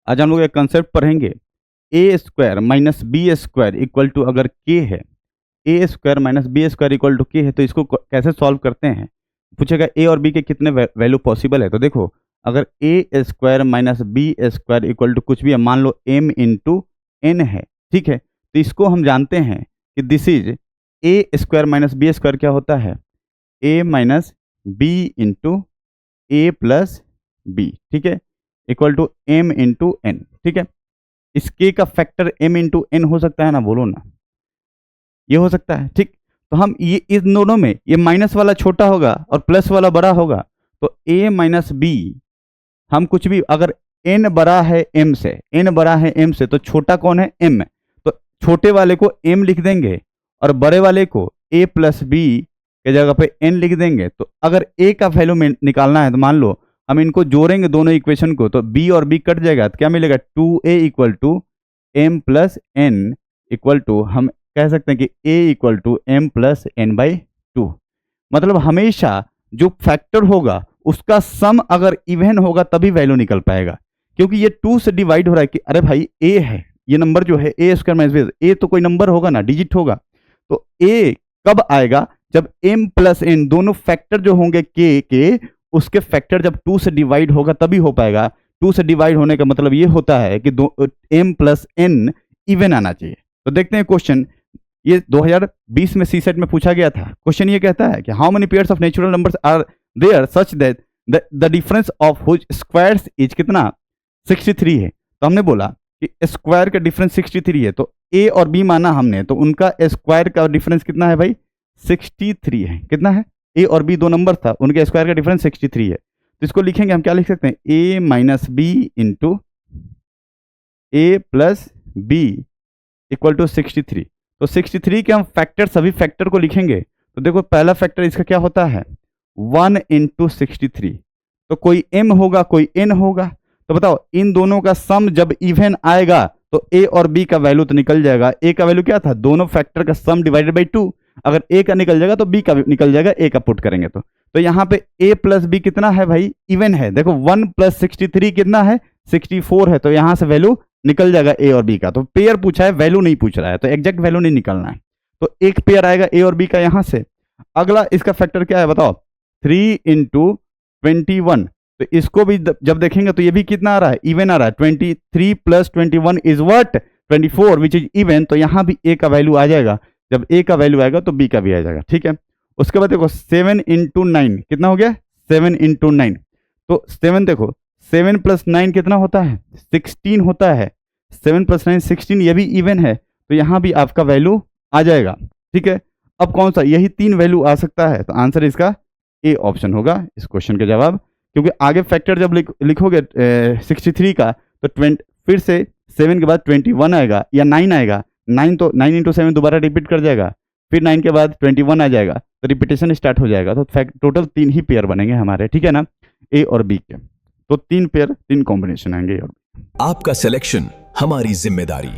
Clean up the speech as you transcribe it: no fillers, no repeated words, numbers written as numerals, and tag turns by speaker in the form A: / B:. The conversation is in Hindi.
A: आज हम लोग एक कंसेप्ट पढ़ेंगे, A square minus B square equal to अगर के है, A square minus B square equal to K है तो इसको कैसे सॉल्व करते हैं। पूछेगा ए और बी के कितने वैल्यू पॉसिबल है। तो देखो, अगर A square minus B square equal to कुछ भी है, मान लो एम इंटू एन है, ठीक है, तो इसको हम जानते हैं कि this is a square minus B square क्या होता है, a minus b into a plus b, ठीक है, equal to m into n, ठीक है। इस के का फैक्टर m इंटू एन हो सकता है ना, बोलो ना, ये हो सकता है, ठीक। तो हम ये इस दोनों में ये माइनस वाला छोटा होगा और प्लस वाला बड़ा होगा, तो a माइनस बी हम कुछ भी अगर n बड़ा है m से, n बड़ा है m से, तो छोटा कौन है m, तो छोटे वाले को m लिख देंगे और बड़े वाले को a प्लस बी के जगह पे n लिख देंगे। तो अगर a का वैल्यू निकालना है तो मान लो हम इनको जोड़ेंगे दोनों इक्वेशन को, तो b और b कट जाएगा, तो क्या मिलेगा 2a equal to m plus n equal to, हम कह सकते हैं कि a equal to m plus n by 2। मतलब हमेशा जो फैक्टर होगा उसका सम अगर इवन होगा तभी वैल्यू निकल पाएगा, क्योंकि ये 2 से डिवाइड हो रहा है कि अरे भाई a है, ये नंबर जो है A square minus B, a तो कोई नंबर होगा ना, डिजिट होगा। तो a कब आएगा, जब m प्लस एन दोनों फैक्टर जो होंगे के उसके फैक्टर जब 2 से डिवाइड होगा तभी हो पाएगा। 2 से डिवाइड होने का मतलब ये होता है कि m प्लस एन इवन आना चाहिए। तो देखते हैं क्वेश्चन, ये 2020 में सी सेट में पूछा गया था। क्वेश्चन ये कहता है कि how many pairs of natural numbers are there such that the difference of which squares is कितना 63 है। तो हमने बोला कि स्क्वायर का डिफरेंस 63 है, तो a और b माना हमने, तो उनका स्क्वायर का डिफरेंस कितना है भाई 63 है। कितना है, a और b दो नंबर था, उनके स्क्वायर का डिफरेंस 63 है। तो इसको लिखेंगे हम, क्या लिख सकते हैं, a minus b into a plus b equal to 63। तो 63 के हम फैक्टर, सभी फैक्टर को लिखेंगे। तो देखो पहला फैक्टर इसका क्या होता है 1 इंटू 63, तो कोई m होगा कोई n होगा। तो बताओ इन दोनों का सम जब इवन आएगा तो a और b का वैल्यू तो निकल जाएगा। a का वैल्यू क्या था, दोनों फैक्टर का सम डिवाइडेड बाई 2, अगर a का निकल जाएगा तो b का निकल जाएगा, a का पुट करेंगे तो यहाँ पे a प्लस बी कितना है भाई, इवन है। देखो 1 प्लस 63 कितना है 64 है, तो यहाँ से वैल्यू निकल जाएगा a और b का। तो पेयर पूछा है, वैल्यू नहीं पूछ रहा है, तो एग्जैक्ट वैल्यू नहीं निकलना है। तो एक पेयर आएगा a और b का यहाँ से। अगला इसका फैक्टर क्या है बताओ 3 इंटू 21, तो इसको भी जब देखेंगे तो ये भी कितना आ रहा है, इवन आ रहा है। 23 plus 21 is what 24 which is even, तो यहाँ भी a का वैल्यू आ जाएगा। जब a का वैल्यू आएगा तो b का भी आ जाएगा, ठीक है। उसके बाद देखो 7 इंटू 9 कितना हो गया 7 इंटू 9, तो 7 देखो 7 प्लस 9 कितना होता है 16 होता है। 7 प्लस 9 16, ये भी इवन है, तो यहाँ भी आपका वैल्यू आ जाएगा, ठीक है। अब कौन सा, यही 3 वैल्यू आ सकता है, तो आंसर इसका ए ऑप्शन होगा इस क्वेश्चन का जवाब। क्योंकि आगे फैक्टर जब लिखोगे 63 का तो फिर से 7 के बाद 21 आएगा या 9 आएगा, 9 तो 9 इंटू 7 दोबारा रिपीट कर जाएगा, फिर 9 के बाद 21 आ जाएगा, तो रिपीटेशन स्टार्ट हो जाएगा। तो टोटल 3 ही पेयर बनेंगे हमारे, ठीक है ना, ए और बी के। तो 3 पेयर 3 कॉम्बिनेशन आएंगे।
B: आपका सिलेक्शन हमारी जिम्मेदारी।